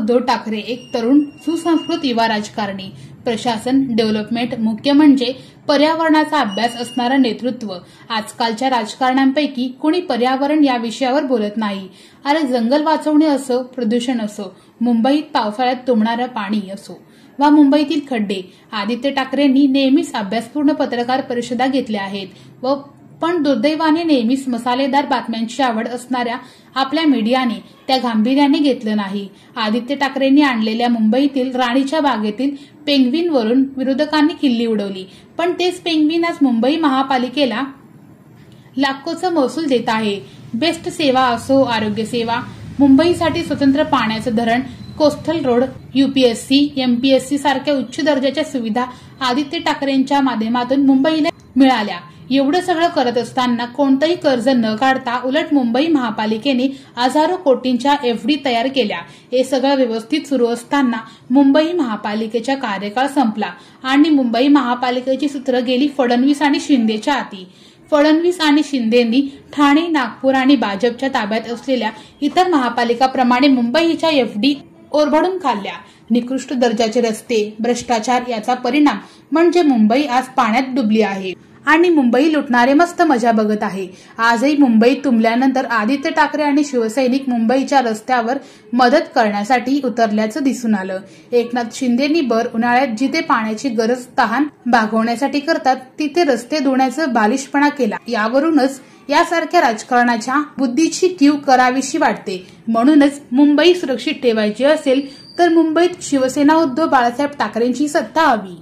उद्धव ठाकरे एक तरुण सुसंस्कृत युवा राजकारणी, प्रशासन, डेव्हलपमेंट, मुख्य म्हणजे पर्यावरणाचा अभ्यास असणारं नेतृत्व। आजकालच्या राजकारण्यांपैकी कोणी पर्यावरण या विषयावर बोलत नाही। अरे जंगल वाचवणे असो, प्रदूषण असो, मुंबईत पावसाळ्यात तुंबणारं पाणी असो वा मुंबईतील खड्डे, आदित्य ठाकरेंनी नेहमीच अभ्यासपूर्ण पत्रकार परिषदा घेतल्या आहेत पण दुर्दैवाने नेहमीच मसालेदार बातम्यांची आवड असणाऱ्या आपल्या मीडियाने त्या गांभीर्याने घेतलं नाही। आदित्य ठाकरेंनी आणलेल्या मुंबईतील राणीच्या बागेतील पेंग्विनवरून विरोधकांनी खिल्ली उडवली, पण तेच पेंग्विन आज मुंबई महापालिकेला लाखोचा महसूल देत आहे। बेस्ट सेवा असो, आरोग्य सेवा, मुंबईसाठी स्वतंत्र पाण्याचं धरण, कोस्टल रोड, यूपीएससी, एमपीएससी सारख्या उच्च दर्जाच्या सुविधा आदित्य ठाकरेंच्या माध्यमातून मुंबईला मिळाल्या। एवढं सगळं करत असताना कोणतंही कर्ज न काढता उलट मुंबई महापालिकेने हजारो कोटींच्या एफडी तयार केल्या। हे सगळं व्यवस्थित सुरू असताना मुंबई महापालिकेचा कार्यकाळ संपला आणि मुंबई महापालिकेची सूत्र गेली फडणवीस आणि शिंदेच्या हाती। फडणवीस आणि शिंदेंनी ठाणे, नागपूर आणि भाजपच्या ताब्यात असलेल्या इतर महापालिकाप्रमाणे मुंबईच्या एफडी ओरबडून खाल्ल्या। निकृष्ट दर्जाचे रस्ते, भ्रष्टाचार याचा परिणाम म्हणजे मुंबई आज पाण्यात डुबली आहे आणि मुंबई लुटणारे मस्त मजा बघत आहे। आजही मुंबईत तुंबल्यानंतर आदित्य ठाकरे आणि शिवसैनिक मुंबईच्या रस्त्यावर मदत करण्यासाठी उतरल्याचं दिसून आलं। एकनाथ शिंदेंनी भर उन्हाळ्यात जिथे पाण्याची गरज तहान भागवण्यासाठी करतात तिथे रस्ते धुण्याचं बालिशपणा केला। यावरूनच यासारख्या राजकारणाच्या बुद्धीची कीव करावीशी वाटते। म्हणूनच मुंबई सुरक्षित ठेवायची असेल तर मुंबईत शिवसेना उद्धव बाळासाहेब ठाकरेंची सत्ता हवी।